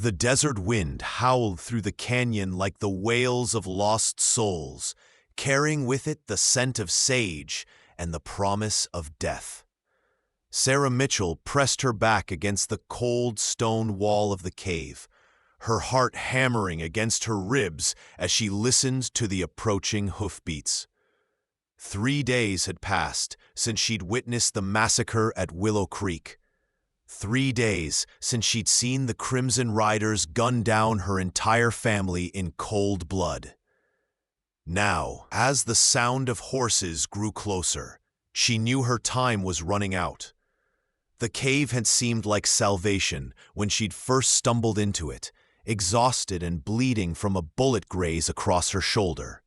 The desert wind howled through the canyon like the wails of lost souls, carrying with it the scent of sage and the promise of death. Sarah Mitchell pressed her back against the cold stone wall of the cave, her heart hammering against her ribs as she listened to the approaching hoofbeats. 3 days had passed since she'd witnessed the massacre at Willow Creek. 3 days since she'd seen the Crimson Riders gun down her entire family in cold blood. Now, as the sound of horses grew closer, she knew her time was running out. The cave had seemed like salvation when she'd first stumbled into it, exhausted and bleeding from a bullet graze across her shoulder.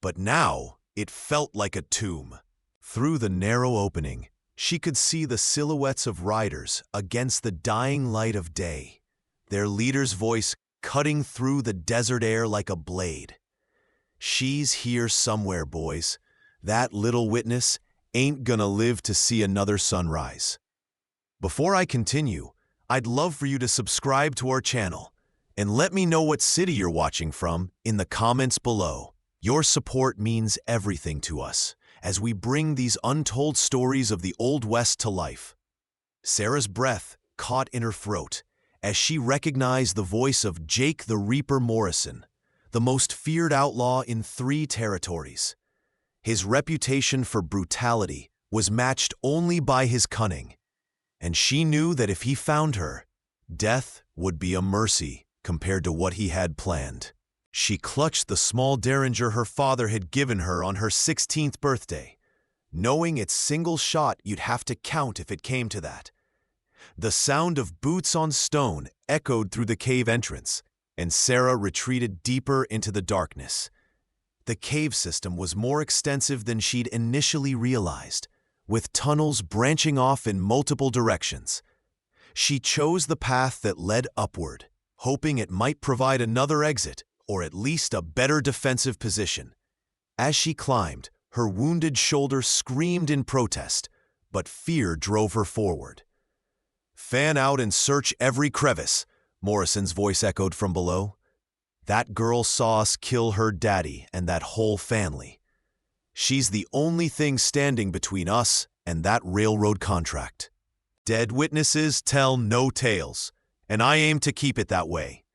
But now, it felt like a tomb. Through the narrow opening, she could see the silhouettes of riders against the dying light of day, their leader's voice cutting through the desert air like a blade. "She's here somewhere, boys. That little witness ain't gonna live to see another sunrise." Before I continue, I'd love for you to subscribe to our channel and let me know what city you're watching from in the comments below. Your support means everything to us as we bring these untold stories of the Old West to life. Sarah's breath caught in her throat as she recognized the voice of Jake the Reaper Morrison, the most feared outlaw in 3 territories. His reputation for brutality was matched only by his cunning, and she knew that if he found her, death would be a mercy compared to what he had planned. She clutched the small derringer her father had given her on her 16th birthday, knowing its single shot you'd have to count if it came to that. The sound of boots on stone echoed through the cave entrance, and Sarah retreated deeper into the darkness. The cave system was more extensive than she'd initially realized, with tunnels branching off in multiple directions. She chose the path that led upward, hoping it might provide another exit or at least a better defensive position. As she climbed, her wounded shoulder screamed in protest, but fear drove her forward. "Fan out and search every crevice," Morrison's voice echoed from below. "That girl saw us kill her daddy and that whole family. She's the only thing standing between us and that railroad contract. Dead witnesses tell no tales, and I aim to keep it that way."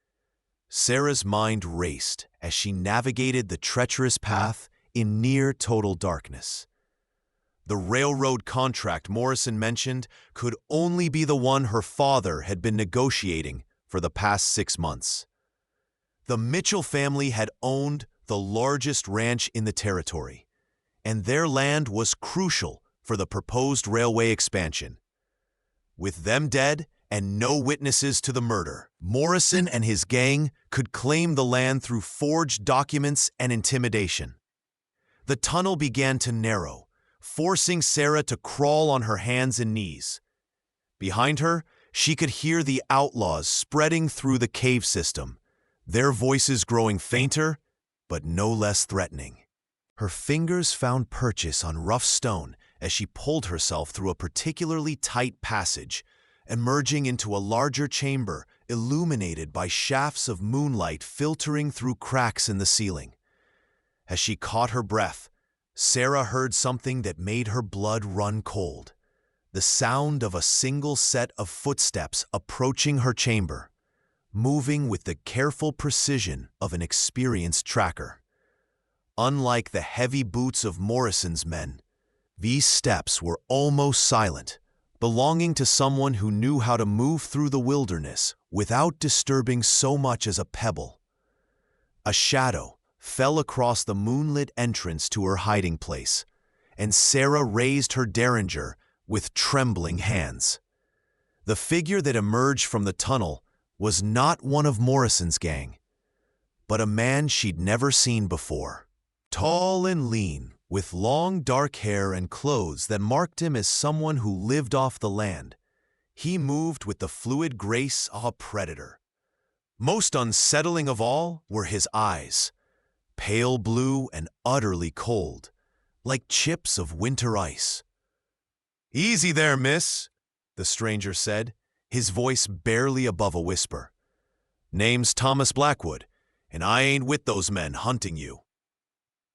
Sarah's mind raced as she navigated the treacherous path in near total darkness. The railroad contract Morrison mentioned could only be the one her father had been negotiating for the past 6 months. The Mitchell family had owned the largest ranch in the territory, and their land was crucial for the proposed railway expansion. With them dead and no witnesses to the murder, Morrison and his gang could claim the land through forged documents and intimidation. The tunnel began to narrow, forcing Sarah to crawl on her hands and knees. Behind her, she could hear the outlaws spreading through the cave system, their voices growing fainter, but no less threatening. Her fingers found purchase on rough stone as she pulled herself through a particularly tight passage, emerging into a larger chamber illuminated by shafts of moonlight filtering through cracks in the ceiling. As she caught her breath, Sarah heard something that made her blood run cold: the sound of a single set of footsteps approaching her chamber, moving with the careful precision of an experienced tracker. Unlike the heavy boots of Morrison's men, these steps were almost silent, belonging to someone who knew how to move through the wilderness without disturbing so much as a pebble. A shadow fell across the moonlit entrance to her hiding place, and Sarah raised her derringer with trembling hands. The figure that emerged from the tunnel was not one of Morrison's gang, but a man she'd never seen before. Tall and lean, with long dark hair and clothes that marked him as someone who lived off the land, he moved with the fluid grace of a predator. Most unsettling of all were his eyes, pale blue and utterly cold, like chips of winter ice. "Easy there, miss," the stranger said, his voice barely above a whisper. Name's Thomas Blackwood, and I ain't with those men hunting you."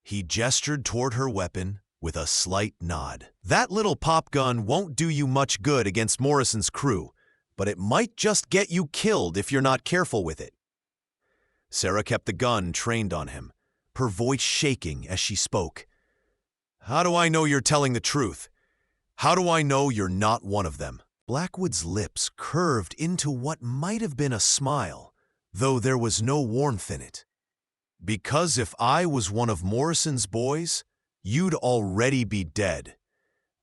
He gestured toward her weapon with a slight nod. "That little pop gun won't do you much good against Morrison's crew, but it might just get you killed if you're not careful with it." Sarah kept the gun trained on him, her voice shaking as she spoke. "How do I know you're telling the truth? How do I know you're not one of them?" Blackwood's lips curved into what might have been a smile, though there was no warmth in it. "Because if I was one of Morrison's boys, you'd already be dead.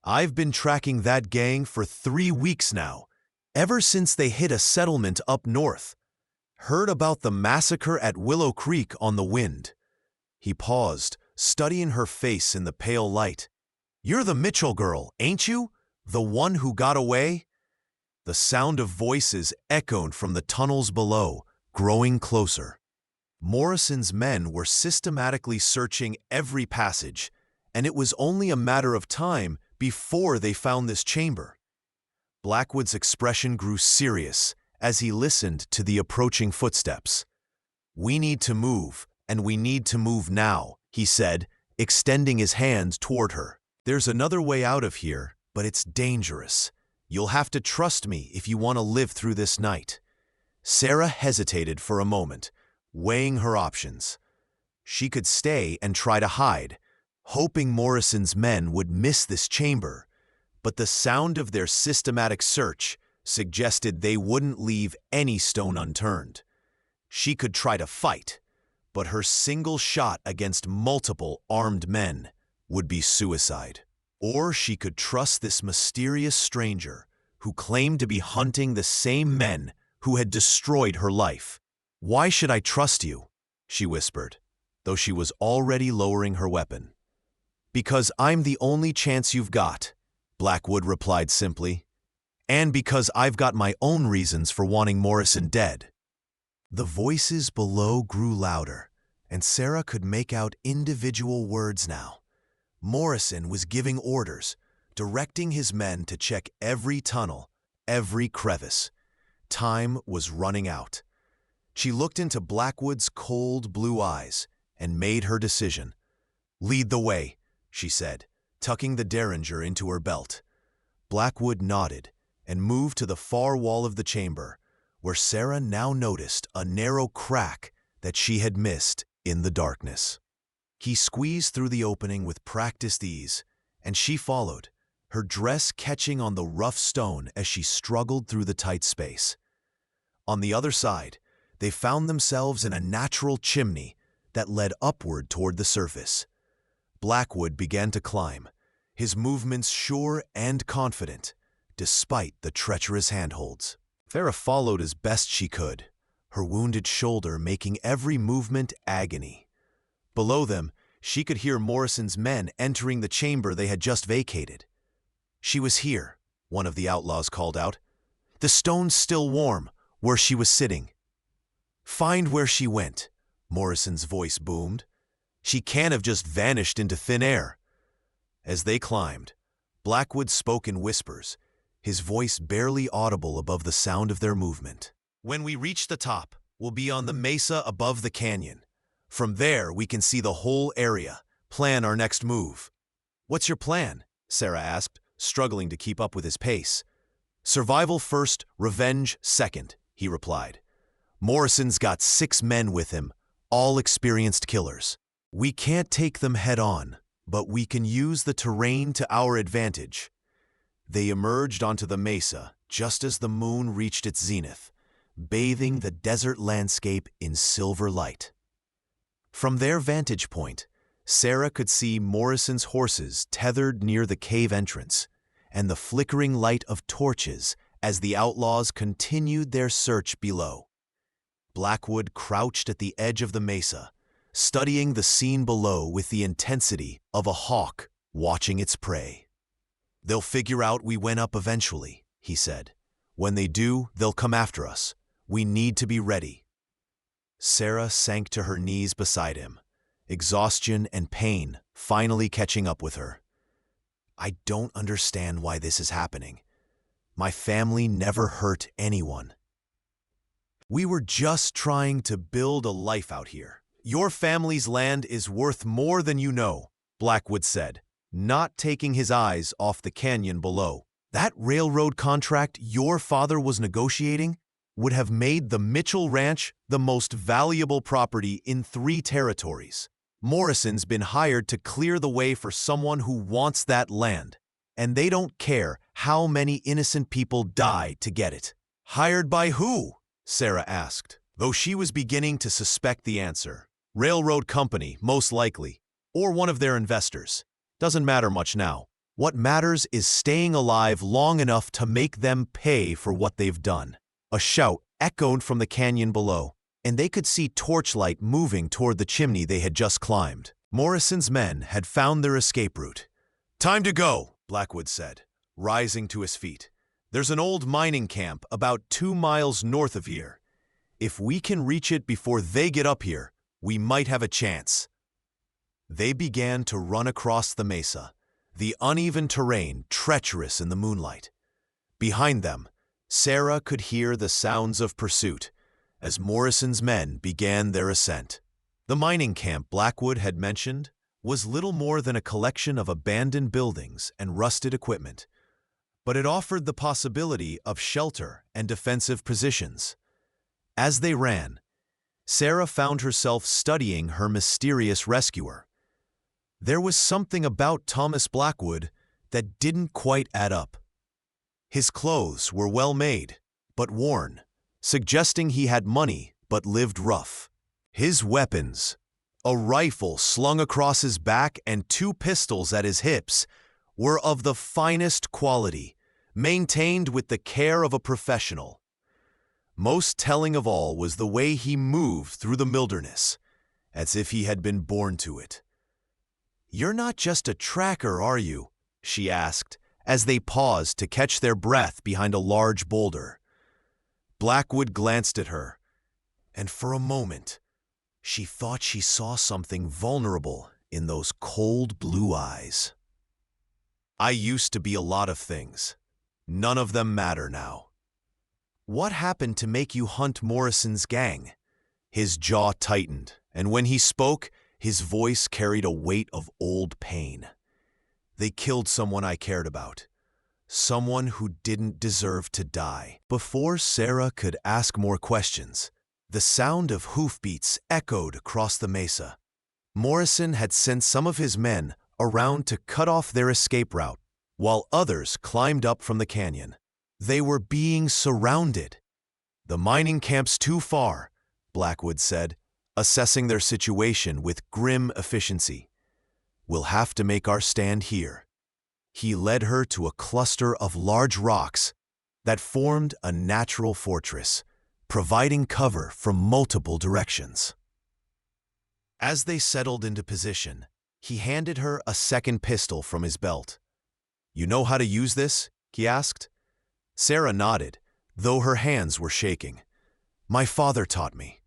I've been tracking that gang for 3 weeks now, ever since they hit a settlement up north. Heard about the massacre at Willow Creek on the wind." He paused, studying her face in the pale light. "You're the Mitchell girl, ain't you? The one who got away?" The sound of voices echoed from the tunnels below, growing closer. Morrison's men were systematically searching every passage, and it was only a matter of time before they found this chamber. Blackwood's expression grew serious as he listened to the approaching footsteps. "We need to move, and we need to move now," he said, extending his hand toward her. "There's another way out of here, but it's dangerous. You'll have to trust me if you want to live through this night." Sarah hesitated for a moment, weighing her options. She could stay and try to hide, hoping Morrison's men would miss this chamber, but the sound of their systematic search suggested they wouldn't leave any stone unturned. She could try to fight, but her single shot against multiple armed men would be suicide. Or she could trust this mysterious stranger who claimed to be hunting the same men who had destroyed her life. "Why should I trust you?" she whispered, though she was already lowering her weapon. "Because I'm the only chance you've got," Blackwood replied simply, "and because I've got my own reasons for wanting Morrison dead." The voices below grew louder, and Sarah could make out individual words now. Morrison was giving orders, directing his men to check every tunnel, every crevice. Time was running out. She looked into Blackwood's cold blue eyes and made her decision. "Lead the way," she said, tucking the derringer into her belt. Blackwood nodded and moved to the far wall of the chamber, where Sarah now noticed a narrow crack that she had missed in the darkness. He squeezed through the opening with practiced ease, and she followed, her dress catching on the rough stone as she struggled through the tight space. On the other side, they found themselves in a natural chimney that led upward toward the surface. Blackwood began to climb, his movements sure and confident, despite the treacherous handholds. Farah followed as best she could, her wounded shoulder making every movement agony. Below them, she could hear Morrison's men entering the chamber they had just vacated. "She was here," one of the outlaws called out. "The stone's still warm, where she was sitting." "Find where she went," Morrison's voice boomed. "She can't have just vanished into thin air." As they climbed, Blackwood spoke in whispers, his voice barely audible above the sound of their movement. "When we reach the top, we'll be on the mesa above the canyon. From there, we can see the whole area, plan our next move." "What's your plan?" Sarah asked, struggling to keep up with his pace. "Survival first, revenge second," he replied. "Morrison's got 6 men with him, all experienced killers. We can't take them head on, but we can use the terrain to our advantage." They emerged onto the mesa just as the moon reached its zenith, bathing the desert landscape in silver light. From their vantage point, Sarah could see Morrison's horses tethered near the cave entrance, and the flickering light of torches as the outlaws continued their search below. Blackwood crouched at the edge of the mesa, studying the scene below with the intensity of a hawk watching its prey. "They'll figure out we went up eventually," he said. "When they do, they'll come after us. We need to be ready." Sarah sank to her knees beside him, exhaustion and pain finally catching up with her. "I don't understand why this is happening. My family never hurt anyone." We were just trying to build a life out here. Your family's land is worth more than you know, Blackwood said, not taking his eyes off the canyon below. That railroad contract your father was negotiating would have made the Mitchell Ranch the most valuable property in 3 territories. Morrison's been hired to clear the way for someone who wants that land, and they don't care how many innocent people die to get it. Hired by who? Sarah asked, though she was beginning to suspect the answer. Railroad company, most likely, or one of their investors. Doesn't matter much now. What matters is staying alive long enough to make them pay for what they've done. A shout echoed from the canyon below, and they could see torchlight moving toward the chimney they had just climbed. Morrison's men had found their escape route. "Time to go," Blackwood said, rising to his feet. "There's an old mining camp about 2 miles north of here. If we can reach it before they get up here, we might have a chance." They began to run across the mesa, the uneven terrain treacherous in the moonlight. Behind them, Sarah could hear the sounds of pursuit as Morrison's men began their ascent. The mining camp Blackwood had mentioned was little more than a collection of abandoned buildings and rusted equipment, but it offered the possibility of shelter and defensive positions. As they ran, Sarah found herself studying her mysterious rescuer. There was something about Thomas Blackwood that didn't quite add up. His clothes were well made, but worn, suggesting he had money but lived rough. His weapons, a rifle slung across his back and 2 pistols at his hips, were of the finest quality, maintained with the care of a professional. Most telling of all was the way he moved through the wilderness, as if he had been born to it. "You're not just a tracker, are you?" she asked, as they paused to catch their breath behind a large boulder. Blackwood glanced at her, and for a moment, she thought she saw something vulnerable in those cold blue eyes. "I used to be a lot of things. None of them matter now." "What happened to make you hunt Morrison's gang?" His jaw tightened, and when he spoke, his voice carried a weight of old pain. "They killed someone I cared about. Someone who didn't deserve to die." Before Sarah could ask more questions, the sound of hoofbeats echoed across the mesa. Morrison had sent some of his men around to cut off their escape route, while others climbed up from the canyon. They were being surrounded. "The mining camp's too far," Blackwood said, assessing their situation with grim efficiency. "We'll have to make our stand here." He led her to a cluster of large rocks that formed a natural fortress, providing cover from multiple directions. As they settled into position, he handed her a second pistol from his belt. "You know how to use this?" he asked. Sarah nodded, though her hands were shaking. "My father taught me."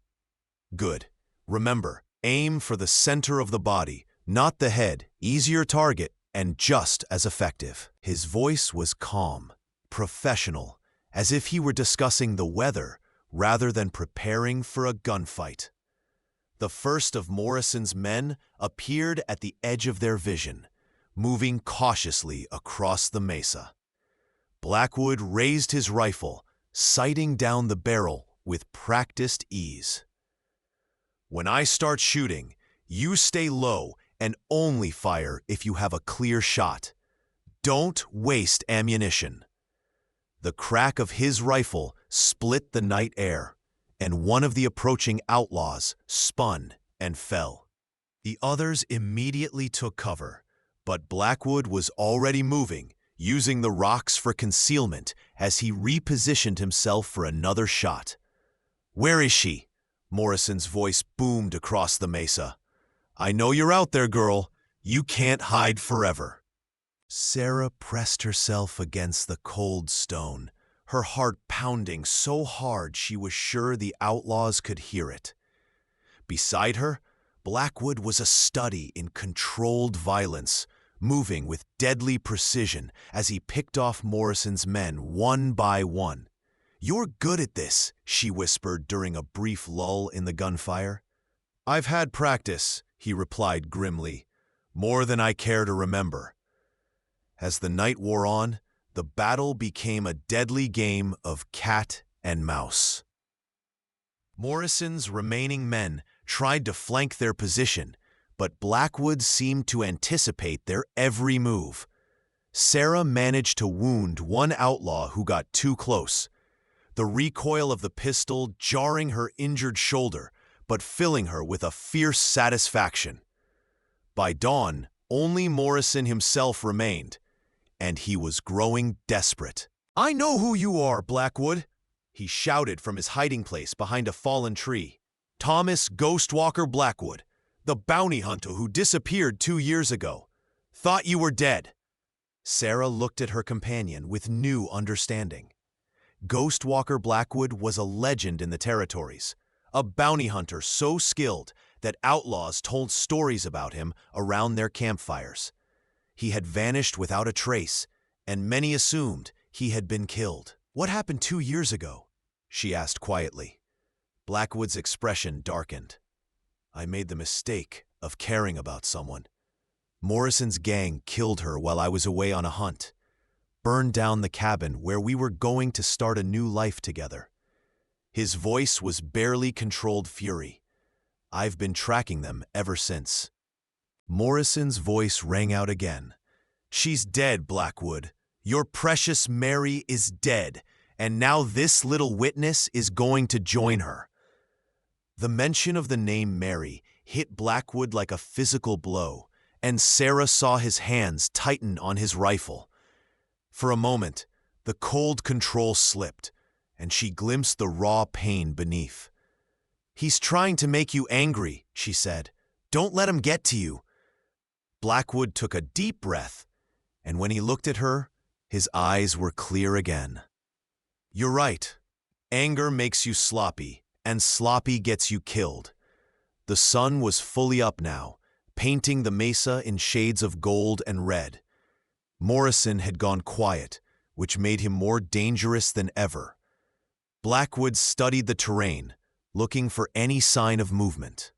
"Good. Remember, aim for the center of the body, not the head. Easier target and just as effective." His voice was calm, professional, as if he were discussing the weather rather than preparing for a gunfight. The first of Morrison's men appeared at the edge of their vision, moving cautiously across the mesa. Blackwood raised his rifle, sighting down the barrel with practiced ease. "When I start shooting, you stay low and only fire if you have a clear shot. Don't waste ammunition." The crack of his rifle split the night air, and one of the approaching outlaws spun and fell. The others immediately took cover, but Blackwood was already moving, using the rocks for concealment as he repositioned himself for another shot. "Where is she?" Morrison's voice boomed across the mesa. "I know you're out there, girl. You can't hide forever." Sarah pressed herself against the cold stone, her heart pounding so hard she was sure the outlaws could hear it. Beside her, Blackwood was a study in controlled violence, moving with deadly precision as he picked off Morrison's men one by one. "You're good at this," she whispered during a brief lull in the gunfire. "I've had practice," he replied grimly, "more than I care to remember." As the night wore on, the battle became a deadly game of cat and mouse. Morrison's remaining men tried to flank their position, but Blackwood seemed to anticipate their every move. Sarah managed to wound one outlaw who got too close, the recoil of the pistol jarring her injured shoulder, but filling her with a fierce satisfaction. By dawn, only Morrison himself remained, and he was growing desperate. "I know who you are, Blackwood," he shouted from his hiding place behind a fallen tree. "Thomas Ghostwalker Blackwood, the bounty hunter who disappeared 2 years ago. Thought you were dead." Sarah looked at her companion with new understanding. Ghostwalker Blackwood was a legend in the territories, a bounty hunter so skilled that outlaws told stories about him around their campfires. He had vanished without a trace, and many assumed he had been killed. "What happened 2 years ago?" she asked quietly. Blackwood's expression darkened. "I made the mistake of caring about someone. Morrison's gang killed her while I was away on a hunt, burned down the cabin where we were going to start a new life together." His voice was barely controlled fury. "I've been tracking them ever since." Morrison's voice rang out again. "She's dead, Blackwood. Your precious Mary is dead, and now this little witness is going to join her." The mention of the name Mary hit Blackwood like a physical blow, and Sarah saw his hands tighten on his rifle. For a moment, the cold control slipped, and she glimpsed the raw pain beneath. "He's trying to make you angry," she said. "Don't let him get to you." Blackwood took a deep breath, and when he looked at her, his eyes were clear again. "You're right. Anger makes you sloppy, and sloppy gets you killed." The sun was fully up now, painting the mesa in shades of gold and red. Morrison had gone quiet, which made him more dangerous than ever. Blackwood studied the terrain, looking for any sign of movement.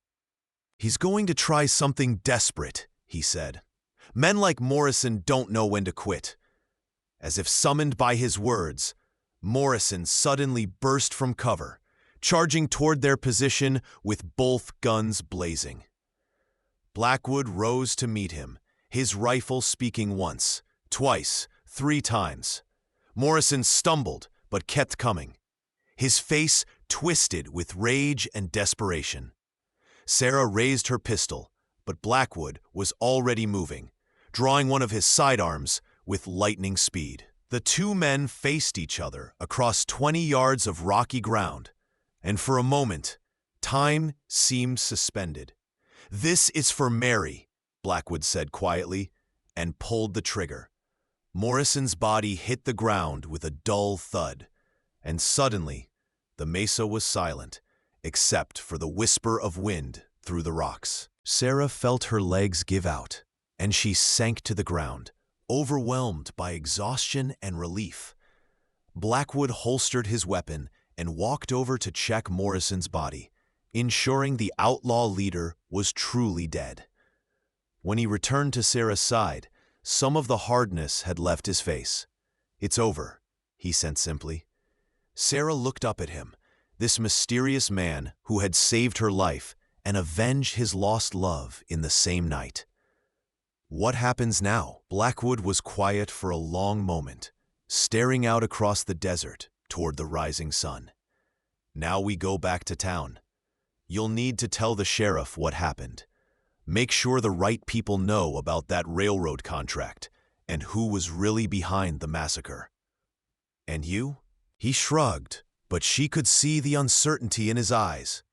"He's going to try something desperate," he said. "Men like Morrison don't know when to quit." As if summoned by his words, Morrison suddenly burst from cover, charging toward their position with both guns blazing. Blackwood rose to meet him, his rifle speaking once, twice, 3 times. Morrison stumbled, but kept coming, his face twisted with rage and desperation. Sarah raised her pistol, but Blackwood was already moving, drawing one of his sidearms with lightning speed. The 2 men faced each other across 20 yards of rocky ground, and for a moment, time seemed suspended. "This is for Mary," Blackwood said quietly, and pulled the trigger. Morrison's body hit the ground with a dull thud, and suddenly, the mesa was silent, except for the whisper of wind through the rocks. Sarah felt her legs give out, and she sank to the ground, overwhelmed by exhaustion and relief. Blackwood holstered his weapon and walked over to check Morrison's body, ensuring the outlaw leader was truly dead. When he returned to Sarah's side, some of the hardness had left his face. "It's over," he said simply. Sarah looked up at him, this mysterious man who had saved her life and avenged his lost love in the same night. "What happens now?" Blackwood was quiet for a long moment, staring out across the desert toward the rising sun. "Now we go back to town. You'll need to tell the sheriff what happened. Make sure the right people know about that railroad contract and who was really behind the massacre." "And you?" He shrugged, but she could see the uncertainty in his eyes.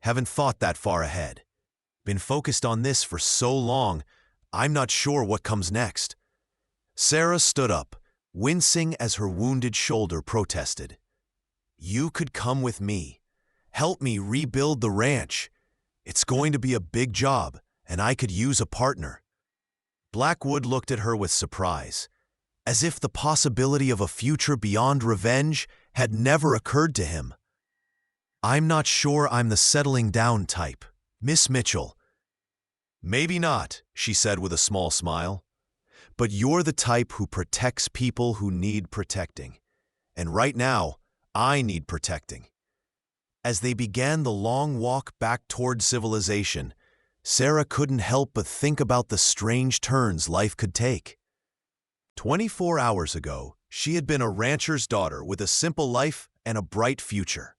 "Haven't thought that far ahead. Been focused on this for so long, I'm not sure what comes next." Sarah stood up, wincing as her wounded shoulder protested. "You could come with me. Help me rebuild the ranch. It's going to be a big job, and I could use a partner." Blackwood looked at her with surprise, as if the possibility of a future beyond revenge had never occurred to him. "I'm not sure I'm the settling down type, Miss Mitchell." "Maybe not," she said with a small smile. "But you're the type who protects people who need protecting. And right now, I need protecting." As they began the long walk back toward civilization, Sarah couldn't help but think about the strange turns life could take. 24 hours ago, she had been a rancher's daughter with a simple life and a bright future.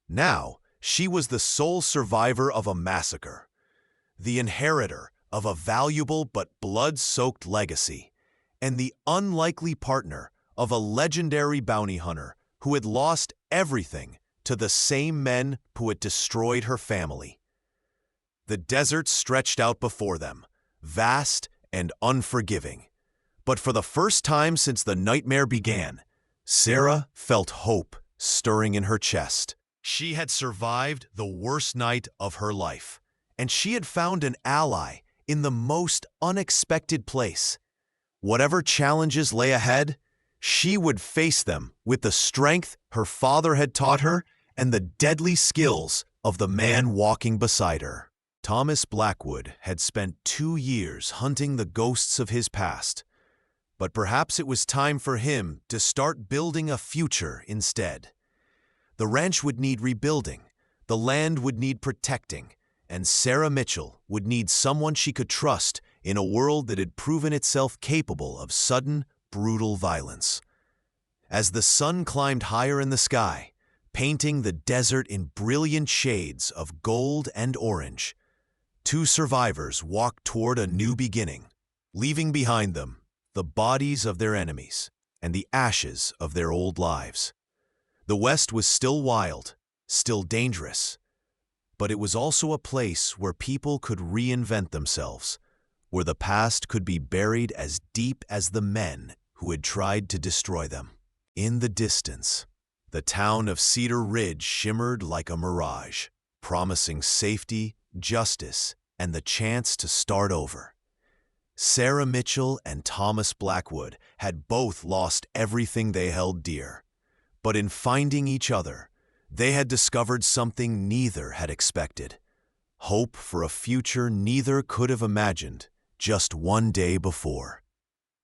Now, she was the sole survivor of a massacre, the inheritor of a valuable but blood-soaked legacy, and the unlikely partner of a legendary bounty hunter who had lost everything to the same men who had destroyed her family. The desert stretched out before them, vast and unforgiving. But for the first time since the nightmare began, Sarah felt hope stirring in her chest. She had survived the worst night of her life, and she had found an ally in the most unexpected place. Whatever challenges lay ahead, she would face them with the strength her father had taught her and the deadly skills of the man walking beside her. Thomas Blackwood had spent 2 years hunting the ghosts of his past, but perhaps it was time for him to start building a future instead. The ranch would need rebuilding, the land would need protecting, and Sarah Mitchell would need someone she could trust in a world that had proven itself capable of sudden, brutal violence. As the sun climbed higher in the sky, painting the desert in brilliant shades of gold and orange, 2 survivors walked toward a new beginning, leaving behind them the bodies of their enemies and the ashes of their old lives. The West was still wild, still dangerous, but it was also a place where people could reinvent themselves, where the past could be buried as deep as the men who had tried to destroy them. In the distance, the town of Cedar Ridge shimmered like a mirage, promising safety, justice, and the chance to start over. Sarah Mitchell and Thomas Blackwood had both lost everything they held dear, but in finding each other, they had discovered something neither had expected: hope for a future neither could have imagined just one day before.